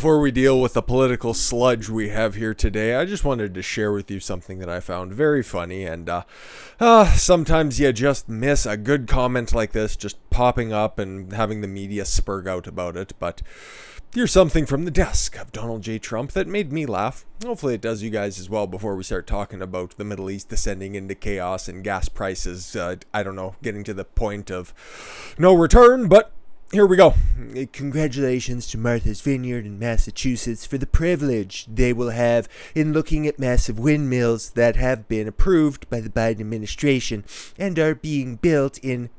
Before we deal with the political sludge we have here today, I just wanted to share with you something that I found very funny, and sometimes you just miss a good comment like this just popping up and having the media spurg out about it, but here's something from the desk of Donald J. Trump that made me laugh. Hopefully it does you guys as well before we start talking about the Middle East descending into chaos and gas prices, I don't know, getting to the point of no return, but here we go. Congratulations to Martha's Vineyard in Massachusetts for the privilege they will have in looking at massive windmills that have been approved by the Biden administration and are being built in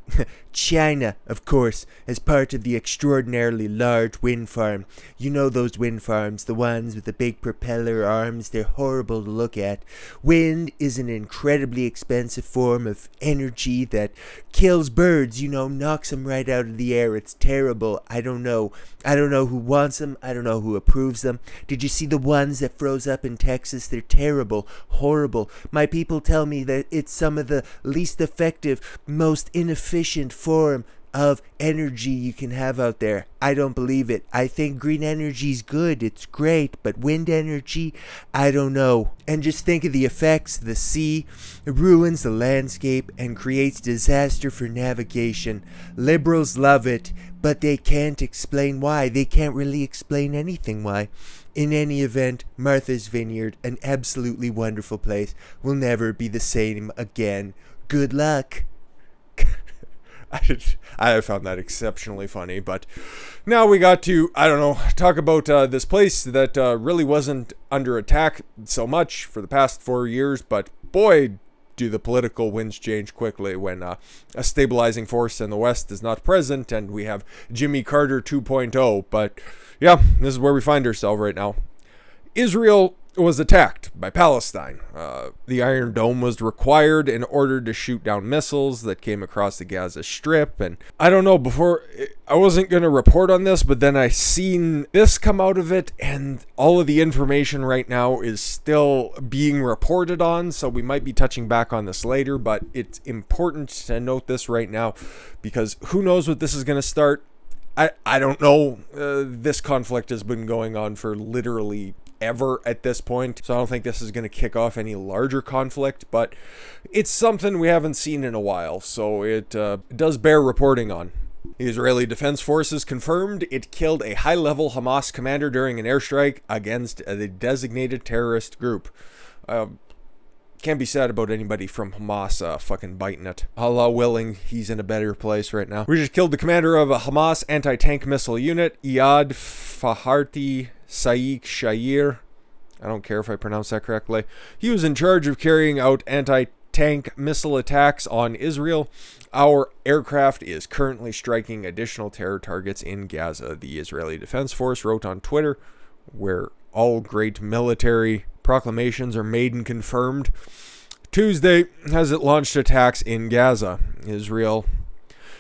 China, of course, as part of the extraordinarily large wind farm. You know those wind farms, the ones with the big propeller arms, they're horrible to look at. Wind is an incredibly expensive form of energy that kills birds, you know, knocks them right out of the air. It's terrible. I don't know who wants them. I don't know who approves them. Did you see the ones that froze up in Texas? They're terrible, horrible. My people tell me that it's some of the least effective, most inefficient form of energy you can have out there. I don't believe it. I think green energy's good. It's great. But wind energy, I don't know. And just think of the effects. The sea ruins the landscape and creates disaster for navigation. Liberals love it, but they can't explain why. They can't really explain anything why. In any event, Martha's Vineyard, an absolutely wonderful place, will never be the same again. Good luck. I found that exceptionally funny, but now we got to, I don't know, talk about this place that really wasn't under attack so much for the past 4 years, but boy, do the political winds change quickly when a stabilizing force in the West is not present and we have Jimmy Carter 2.0, but yeah, this is where we find ourselves right now. Israel was attacked by Palestine. The Iron Dome was required in order to shoot down missiles that came across the Gaza Strip, and I don't know, before I wasn't going to report on this, but then I seen this come out of it, and all of the information right now is still being reported on, so we might be touching back on this later, but it's important to note this right now, because who knows what this is going to start. I don't know. This conflict has been going on for literally ever at this point, so I don't think this is going to kick off any larger conflict, but it's something we haven't seen in a while, so it does bear reporting on. The Israeli Defense Forces confirmed it killed a high-level Hamas commander during an airstrike against the designated terrorist group. Can't be sad about anybody from Hamas fucking biting it. Allah willing, he's in a better place right now. We just killed the commander of a Hamas anti-tank missile unit, Iyad Faharti Saik Shair. I don't care if I pronounce that correctly. He was in charge of carrying out anti-tank missile attacks on Israel. Our aircraft is currently striking additional terror targets in Gaza, the Israeli Defense Force wrote on Twitter, where all great military proclamations are made and confirmed. Tuesday, as it launched attacks in Gaza, Israel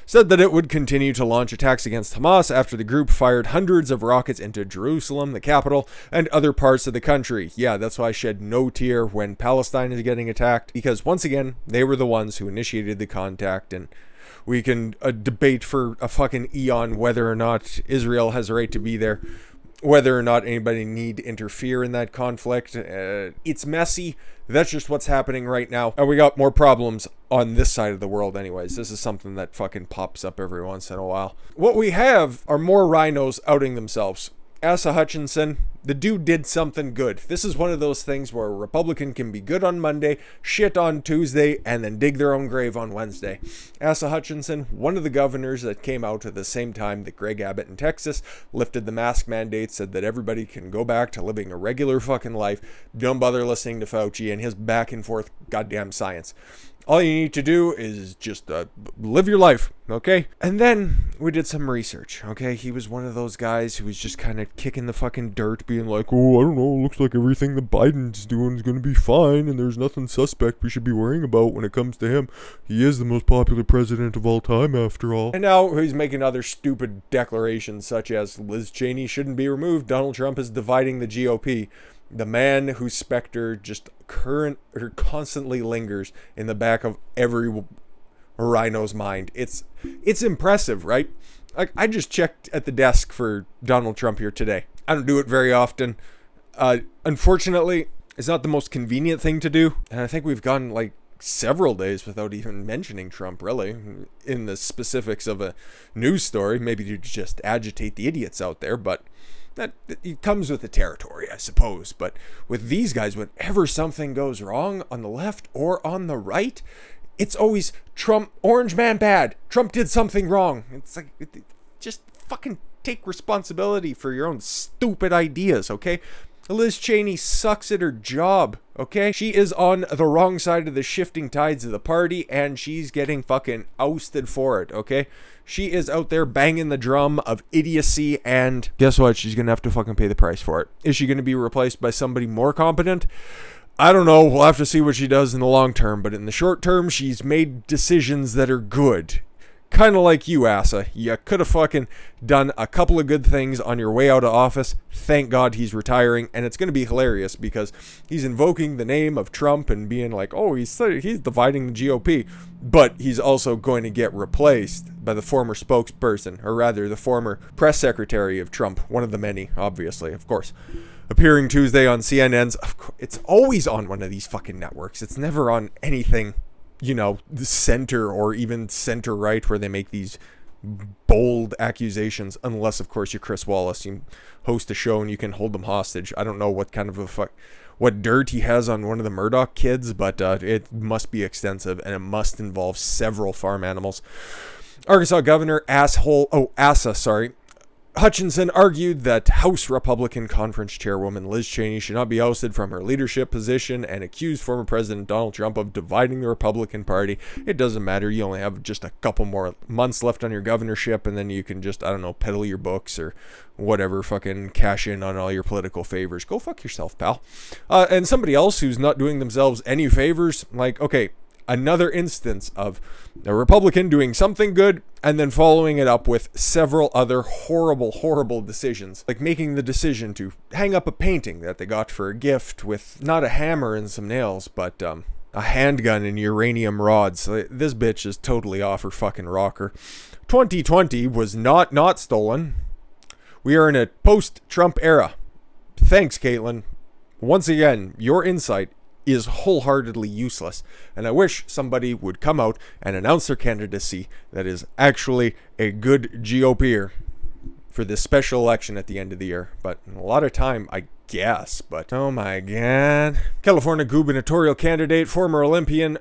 said that it would continue to launch attacks against Hamas after the group fired hundreds of rockets into Jerusalem, the capital, and other parts of the country. Yeah, that's why I shed no tear when Palestine is getting attacked, because once again, they were the ones who initiated the contact, and we can debate for a fucking eon whether or not Israel has a right to be there, whether or not anybody need to interfere in that conflict. It's messy. That's just what's happening right now. And we got more problems on this side of the world anyways. This is something that fucking pops up every once in a while. What we have are more RINOs outing themselves. Asa Hutchinson, the dude did something good. This is one of those things where a Republican can be good on Monday, shit on Tuesday, and then dig their own grave on Wednesday. Asa Hutchinson, one of the governors that came out at the same time that Greg Abbott in Texas lifted the mask mandate, said that everybody can go back to living a regular fucking life. Don't bother listening to Fauci and his back and forth goddamn science. All you need to do is just live your life, okay? And then we did some research, okay? He was one of those guys who was just kind of kicking the fucking dirt, being like, oh, I don't know, looks like everything that Biden's doing is going to be fine, and there's nothing suspect we should be worrying about when it comes to him. He is the most popular president of all time, after all. And now he's making other stupid declarations, such as Liz Cheney shouldn't be removed, Donald Trump is dividing the GOP. The man whose specter just constantly lingers in the back of every RINO's mind. It's impressive, right? Like, I just checked at the desk for Donald Trump here today. I don't do it very often. Unfortunately, it's not the most convenient thing to do. And I think we've gone like several days without even mentioning Trump, really, in the specifics of a news story. Maybe to just agitate the idiots out there, but that it comes with the territory, I suppose. But with these guys, whenever something goes wrong on the left or on the right, it's always Trump, orange man bad. Trump did something wrong. It's like, just fucking take responsibility for your own stupid ideas, okay? Liz Cheney sucks at her job, okay? She is on the wrong side of the shifting tides of the party, and she's getting fucking ousted for it, okay? She is out there banging the drum of idiocy, and guess what? She's gonna have to fucking pay the price for it. Is she gonna be replaced by somebody more competent? I don't know. We'll have to see what she does in the long term, but in the short term, she's made decisions that are good. Kind of like you, Asa. You could have fucking done a couple of good things on your way out of office. Thank God he's retiring, and it's going to be hilarious because he's invoking the name of Trump and being like, oh, he's dividing the GOP, but he's also going to get replaced by the former spokesperson, or rather the former press secretary of Trump, one of the many, obviously, of course. Appearing Tuesday on CNN's, it's always on one of these fucking networks. It's never on anything, you know, the center or even center right where they make these bold accusations, unless of course you're Chris Wallace. You host a show and you can hold them hostage. I don't know what kind of what dirt he has on one of the Murdoch kids, but it must be extensive, and it must involve several farm animals. Arkansas Governor Asa Hutchinson argued that House Republican Conference Chairwoman Liz Cheney should not be ousted from her leadership position and accused former President Donald Trump of dividing the Republican Party. It doesn't matter. You only have just a couple more months left on your governorship, and then you can just, I don't know, peddle your books or whatever, fucking cash in on all your political favors. Go fuck yourself, pal. And somebody else who's not doing themselves any favors, like, okay, another instance of a Republican doing something good and then following it up with several other horrible decisions, like making the decision to hang up a painting that they got for a gift with not a hammer and some nails, but a handgun and uranium rods. This bitch is totally off her fucking rocker. 2020 was not stolen. We are in a post-Trump era. Thanks, Caitlyn. Once again, your insight is wholeheartedly useless, and I wish somebody would come out and announce their candidacy that is actually a good GOPer for this special election at the end of the year. But a lot of time, I guess, but oh my god. California gubernatorial candidate, former Olympian.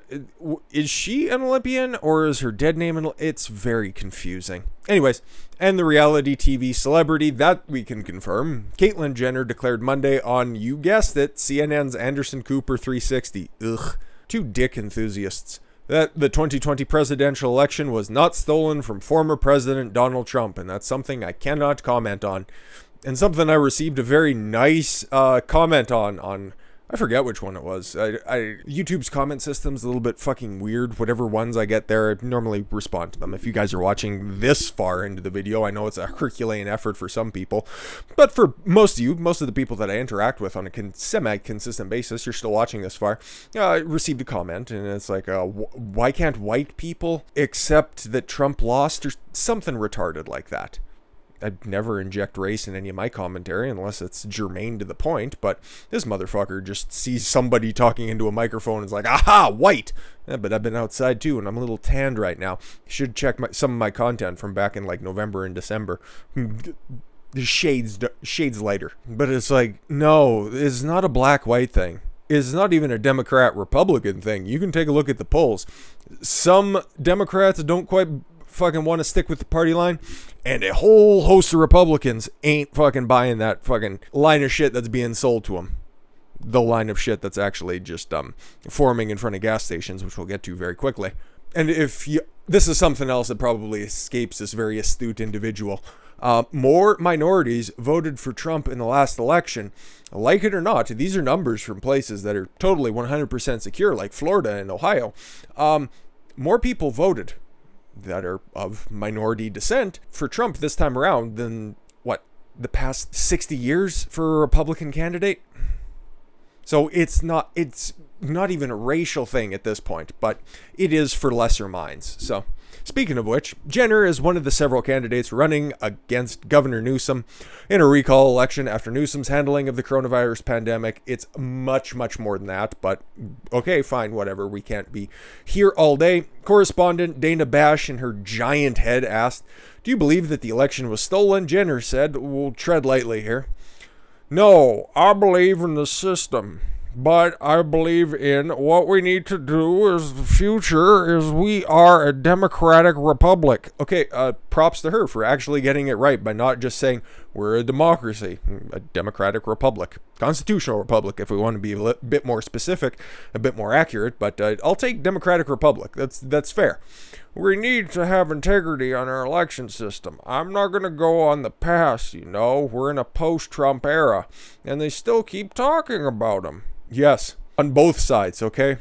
Is she an Olympian or is her dead name it's very confusing. Anyways, and the reality TV celebrity that we can confirm, Caitlyn Jenner declared Monday on, you guessed it, CNN's Anderson Cooper 360. Ugh. Two dick enthusiasts. That the 2020 presidential election was not stolen from former President Donald Trump, and that's something I cannot comment on. And something I received a very nice comment on I forget which one it was. YouTube's comment system's a little bit fucking weird. Whatever ones I get there, I normally respond to them. If you guys are watching this far into the video, I know it's a Herculean effort for some people. But for most of you, most of the people that I interact with on a semi-consistent basis, you're still watching this far, I received a comment, and it's like, why can't white people accept that Trump lost, or something retarded like that. I'd never inject race in any of my commentary unless it's germane to the point, but this motherfucker just sees somebody talking into a microphone and is like, aha, white! Yeah, but I've been outside too, and I'm a little tanned right now. You should check some of my content from back in like November and December. The shades lighter. But it's like, no, it's not a black-white thing. It's not even a Democrat-Republican thing. You can take a look at the polls. Some Democrats don't quite fucking want to stick with the party line, and a whole host of Republicans ain't fucking buying that fucking line of shit that's being sold to them. The line of shit that's actually just forming in front of gas stations, which we'll get to very quickly. And if you, this is something else that probably escapes this very astute individual. More minorities voted for Trump in the last election. Like it or not, these are numbers from places that are totally 100% secure, like Florida and Ohio. More people voted that are of minority descent for Trump this time around than, what, the past 60 years for a Republican candidate? So it's not even a racial thing at this point, but it is for lesser minds. So Speaking of which, Jenner is one of the several candidates running against Governor Newsom in a recall election after Newsom's handling of the coronavirus pandemic. It's much, much more than that, but okay, fine, whatever. We can't be here all day. Correspondent Dana Bash in her giant head asked, "Do you believe that the election was stolen?" Jenner said, "We'll tread lightly here. No, I believe in the system. But I believe in what we need to do is the future is we are a democratic republic." Okay, props to her for actually getting it right by not just saying we're a democracy, a democratic republic, constitutional republic if we want to be a bit more specific, a bit more accurate, but I'll take democratic republic. That's fair. We need to have integrity on our election system. I'm not going to go on the past, you know. We're in a post-Trump era, and they still keep talking about them. Yes, on both sides, okay?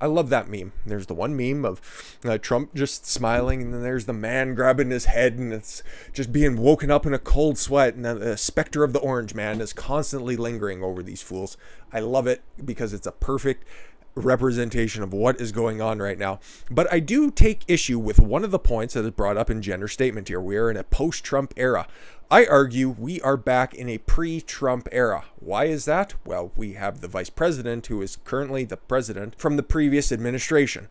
I love that meme. There's the one meme of Trump just smiling, and then there's the man grabbing his head, and it's just being woken up in a cold sweat, and the specter of the orange man is constantly lingering over these fools. I love it because it's a perfect representation of what is going on right now. But I do take issue with one of the points that is brought up in Jenner's statement here. We are in a post-Trump era. I argue we are back in a pre-Trump era. Why is that? Well, we have the vice president who is currently the president from the previous administration.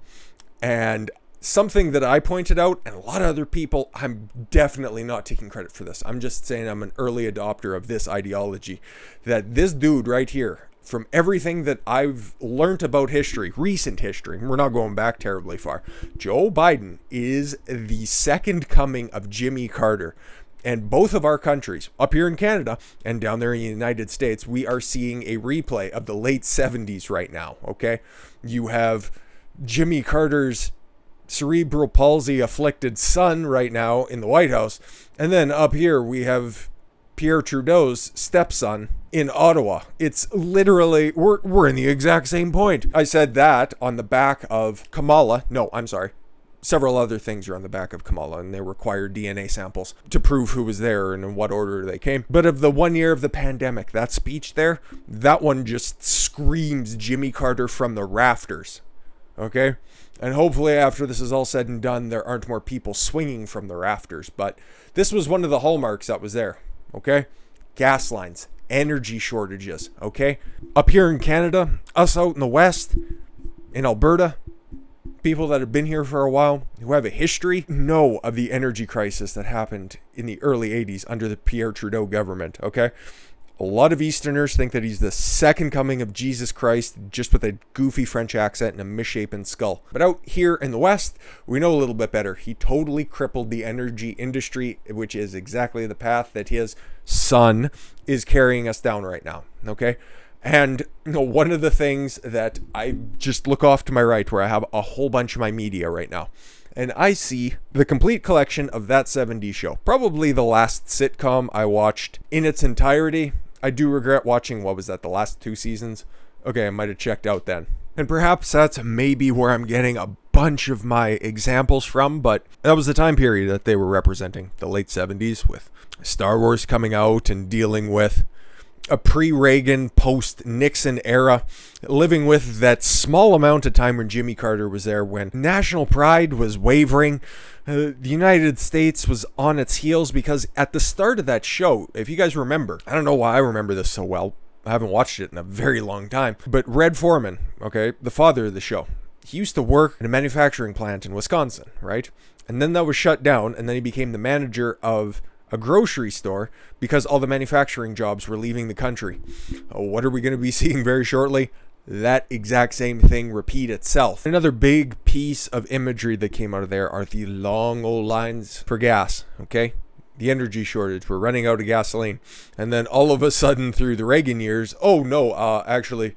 And something that I pointed out, and a lot of other people, I'm definitely not taking credit for this. I'm just saying I'm an early adopter of this ideology. That this dude right here, from everything that I've learned about history, recent history, we're not going back terribly far, Joe Biden is the second coming of Jimmy Carter. And both of our countries, up here in Canada and down there in the United States, we are seeing a replay of the late 70s right now, okay? You have Jimmy Carter's cerebral palsy afflicted son right now in the White House. And then up here we have Pierre Trudeau's stepson in Ottawa. It's literally, we're in the exact same point. I said that on the back of Kamala. No, I'm sorry. Several other things are on the back of Kamala, and they require DNA samples to prove who was there and in what order they came. But of the 1 year of the pandemic, that speech there, that one just screams Jimmy Carter from the rafters. Okay? And hopefully after this is all said and done, there aren't more people swinging from the rafters. But this was one of the hallmarks that was there. Okay? Gas lines, energy shortages. Okay? Up here in Canada, us out in the West, in Alberta, people that have been here for a while, who have a history, know of the energy crisis that happened in the early 80s under the Pierre Trudeau government, okay? A lot of Easterners think that he's the second coming of Jesus Christ, just with a goofy French accent and a misshapen skull. But out here in the West, we know a little bit better. He totally crippled the energy industry, which is exactly the path that his son is carrying us down right now, okay? And you know, one of the things that I just look off to my right, where I have a whole bunch of my media right now, and I see the complete collection of That 70s Show. Probably the last sitcom I watched in its entirety. I do regret watching, what was that, the last 2 seasons? Okay, I might have checked out then. And perhaps that's maybe where I'm getting a bunch of my examples from, but that was the time period that they were representing, the late 70s, with Star Wars coming out and dealing with a pre-Reagan, post-Nixon era, living with that small amount of time when Jimmy Carter was there, when national pride was wavering. The United States was on its heels, because at the start of that show, if you guys remember, I don't know why I remember this so well, I haven't watched it in a very long time, but Red Foreman, okay, the father of the show, he used to work in a manufacturing plant in Wisconsin, right? And then that was shut down, and then he became the manager of a grocery store because all the manufacturing jobs were leaving the country. What are we going to be seeing very shortly? That exact same thing repeat itself. Another big piece of imagery that came out of there are the long old lines for gas, okay? The energy shortage, we're running out of gasoline. And then all of a sudden through the Reagan years, oh no, actually,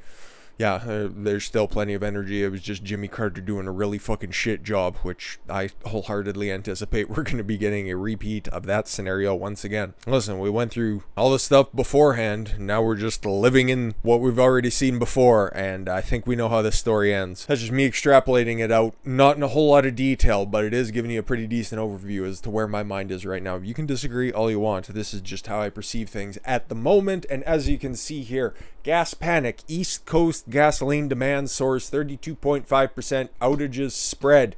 yeah, there's still plenty of energy. It was just Jimmy Carter doing a really fucking shit job, which I wholeheartedly anticipate we're going to be getting a repeat of that scenario once again. Listen, we went through all this stuff beforehand. Now we're just living in what we've already seen before, and I think we know how this story ends. That's just me extrapolating it out, not in a whole lot of detail, but it is giving you a pretty decent overview as to where my mind is right now. You can disagree all you want. This is just how I perceive things at the moment, and as you can see here, gas panic, East Coast gasoline demand soars 32.5%, outages spread.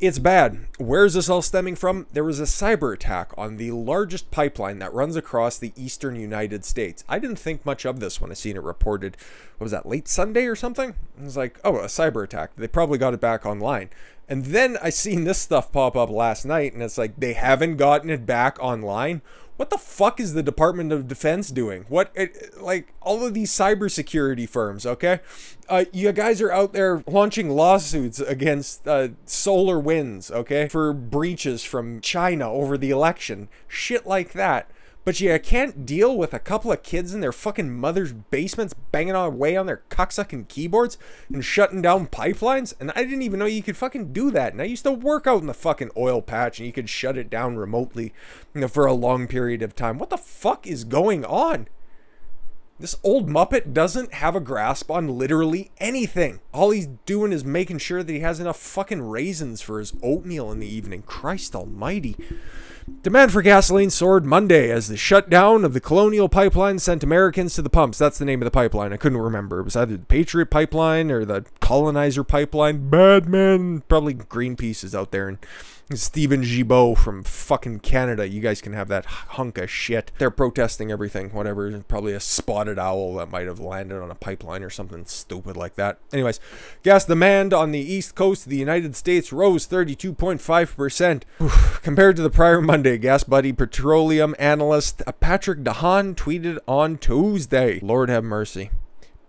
It's bad. Where is this all stemming from? There was a cyber attack on the largest pipeline that runs across the eastern United States. I didn't think much of this when I seen it reported. What was that, late Sunday or something? I was like, oh, a cyber attack. They probably got it back online. And then I seen this stuff pop up last night, and it's like, they haven't gotten it back online. What the fuck is the Department of Defense doing? Like, all of these cybersecurity firms, okay? You guys are out there launching lawsuits against SolarWinds, okay? For breaches from China over the election. Shit like that. But you can't deal with a couple of kids in their fucking mother's basements banging away on their cocksucking keyboards and shutting down pipelines? And I didn't even know you could fucking do that. And I used to work out in the fucking oil patch and you could shut it down remotely, you know, for a long period of time. What the fuck is going on? This old Muppet doesn't have a grasp on literally anything. All he's doing is making sure that he has enough fucking raisins for his oatmeal in the evening. Christ almighty. Demand for gasoline soared Monday as the shutdown of the Colonial Pipeline sent Americans to the pumps. That's the name of the pipeline. I couldn't remember. It was either the Patriot Pipeline or the Colonizer Pipeline. Bad man. Probably Greenpeace is out there. And Stephen Gibault from fucking Canada. You guys can have that hunk of shit. They're protesting everything. Whatever. Probably a spotted owl that might have landed on a pipeline or something stupid like that. Anyways, gas demand on the east coast of the United States rose 32.5%. Compared to the prior Monday, Gas Buddy petroleum analyst Patrick DeHaan tweeted on Tuesday. Lord have mercy.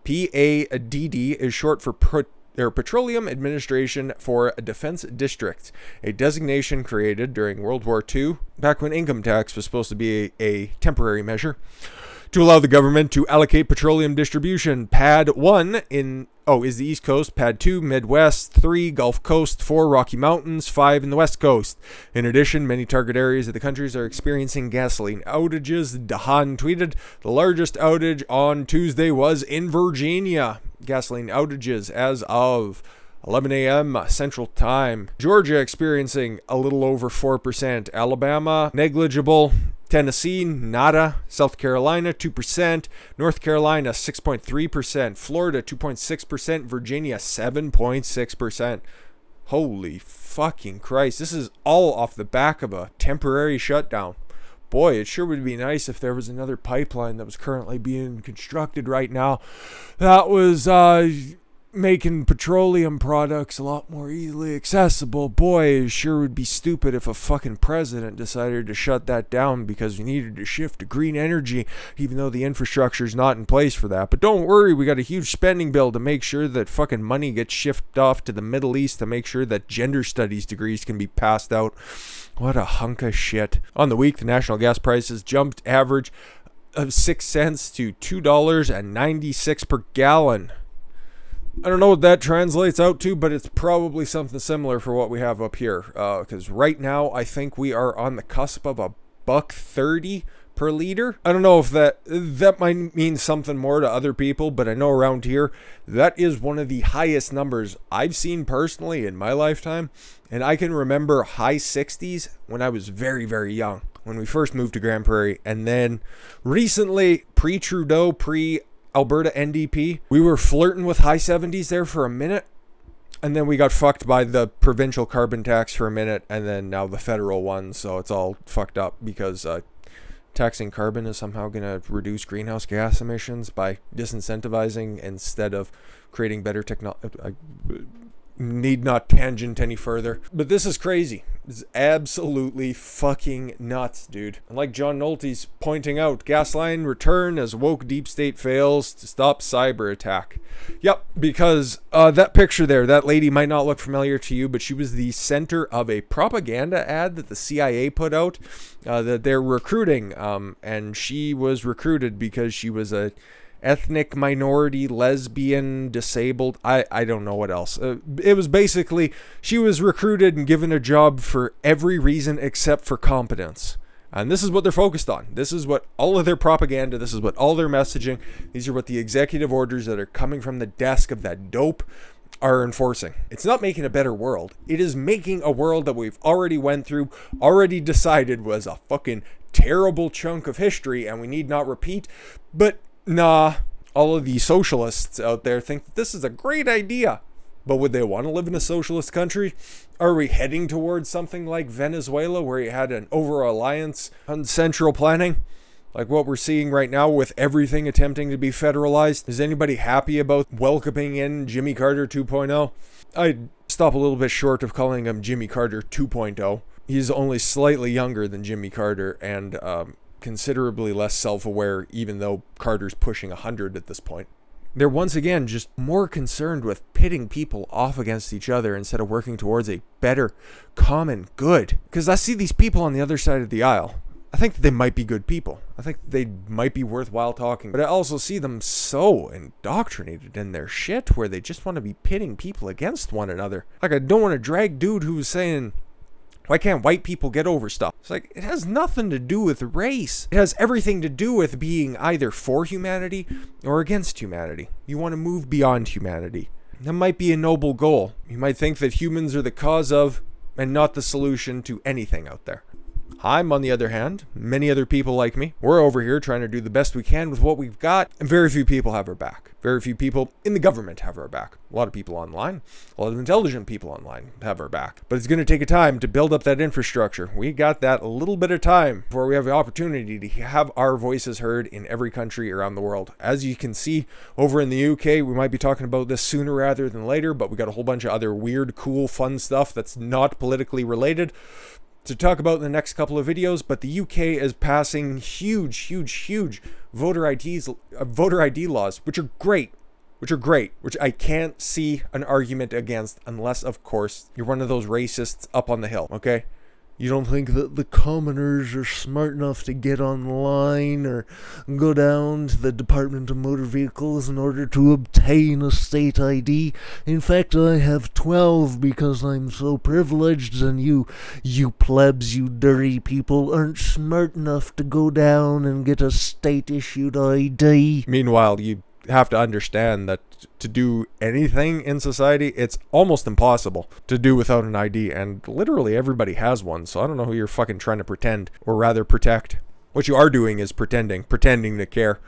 PADD is short for Petroleum Administration for Defense Districts, a designation created during World War II, back when income tax was supposed to be a temporary measure, to allow the government to allocate petroleum distribution. Pad 1 is the East Coast, Pad 2, Midwest, 3, Gulf Coast, 4, Rocky Mountains, 5 in the West Coast. In addition, many target areas of the countries are experiencing gasoline outages. DeHaan tweeted, the largest outage on Tuesday was in Virginia. Gasoline outages as of 11 a.m. Central Time. Georgia experiencing a little over 4%. Alabama, negligible. Tennessee, nada. South Carolina, 2%. North Carolina, 6.3%. Florida, 2.6%. Virginia, 7.6%. Holy fucking Christ. This is all off the back of a temporary shutdown. Boy, it sure would be nice if there was another pipeline that was currently being constructed right now that was making petroleum products a lot more easily accessible. Boy, it sure would be stupid if a fucking president decided to shut that down because we needed to shift to green energy, even though the infrastructure is not in place for that. But don't worry, we got a huge spending bill to make sure that fucking money gets shifted off to the Middle East to make sure that gender studies degrees can be passed out. What a hunk of shit. On the week, the national gas prices jumped average of 6 cents to $2.96 per gallon. I don't know what that translates out to, but it's probably something similar for what we have up here. Because right now, I think we are on the cusp of $1.30 per liter. I don't know if that might mean something more to other people, but I know around here, that is one of the highest numbers I've seen personally in my lifetime. And I can remember high 60s when I was very, very young, when we first moved to Grand Prairie. And then recently, pre-Trudeau, pre-Alberta NDP, we were flirting with high 70s there for a minute. And then we got fucked by the provincial carbon tax for a minute. And then now the federal one. So it's all fucked up because taxing carbon is somehow going to reduce greenhouse gas emissions by disincentivizing instead of creating better technology. Need not tangent any further. But this is crazy. It's absolutely fucking nuts, dude. And like John Nolte's pointing out, Gasline return as woke deep state fails to stop cyber attack. Yep, because that picture there, that lady might not look familiar to you, but she was the center of a propaganda ad that the CIA put out that they're recruiting. And she was recruited because she was a ethnic minority, lesbian, disabled, I don't know what else. It was basically, she was recruited and given a job for every reason except for competence. And this is what they're focused on. This is what all of their propaganda, this is what all their messaging, these are what the executive orders that are coming from the desk of that dope are enforcing. It's not making a better world. It is making a world that we've already went through, already decided was a fucking terrible chunk of history and we need not repeat. But nah, all of the socialists out there think that this is a great idea. But would they want to live in a socialist country? Are we heading towards something like Venezuela, where you had an over-reliance on central planning? Like what we're seeing right now with everything attempting to be federalized? Is anybody happy about welcoming in Jimmy Carter 2.0? I'd stop a little bit short of calling him Jimmy Carter 2.0. He's only slightly younger than Jimmy Carter and considerably less self-aware, even though Carter's pushing 100 at this point. They're once again just more concerned with pitting people off against each other instead of working towards a better common good. Because I see these people on the other side of the aisle. I think they might be good people. I think they might be worthwhile talking. But I also see them so indoctrinated in their shit where they just want to be pitting people against one another. Like, I don't want to drag dude who's saying, why can't white people get over stuff? It's like, it has nothing to do with race. It has everything to do with being either for humanity or against humanity. You want to move beyond humanity. That might be a noble goal. You might think that humans are the cause of and not the solution to anything out there. I'm, on the other hand, many other people like me, we're over here trying to do the best we can with what we've got, and very few people have our back. Very few people in the government have our back. A lot of people online, a lot of intelligent people online have our back. But it's going to take a time to build up that infrastructure. We got that a little bit of time before we have the opportunity to have our voices heard in every country around the world. As you can see, over in the UK, we might be talking about this sooner rather than later, but we got a whole bunch of other weird, cool, fun stuff that's not politically related to talk about in the next couple of videos. But the UK is passing huge voter ID laws, which are great, which I can't see an argument against, unless of course you're one of those racists up on the hill, okay? You don't think that the commoners are smart enough to get online or go down to the Department of Motor Vehicles in order to obtain a state ID? In fact, I have 12 because I'm so privileged, and you plebs, you dirty people, aren't smart enough to go down and get a state-issued ID. Meanwhile, you have to understand that to do anything in society, it's almost impossible to do without an ID, and literally everybody has one, so I don't know who you're fucking trying to pretend, or rather protect. What you are doing is pretending to care.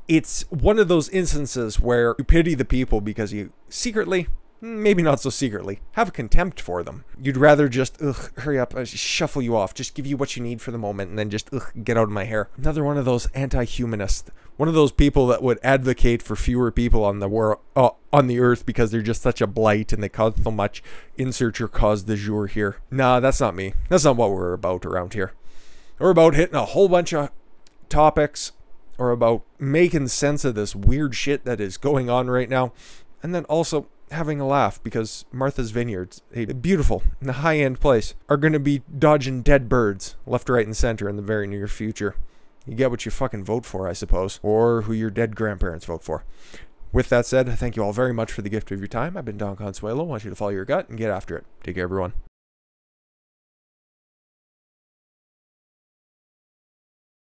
It's one of those instances where you pity the people because you secretly, maybe not so secretly, have a contempt for them. You'd rather just, hurry up, shuffle you off, just give you what you need for the moment, and then just, get out of my hair. Another one of those anti-humanist, one of those people that would advocate for fewer people on the world, on the earth, because they're just such a blight and they cause so much. Insert your cause du jour here. Nah, that's not me. That's not what we're about around here. We're about hitting a whole bunch of topics, or about making sense of this weird shit that is going on right now, and then also having a laugh, because Martha's Vineyards, a beautiful and high-end place, are going to be dodging dead birds left, right, and center in the very near future. You get what you fucking vote for, I suppose, or who your dead grandparents vote for. With that said, thank you all very much for the gift of your time. I've been Don Consuelo. I want you to follow your gut and get after it. Take care, everyone.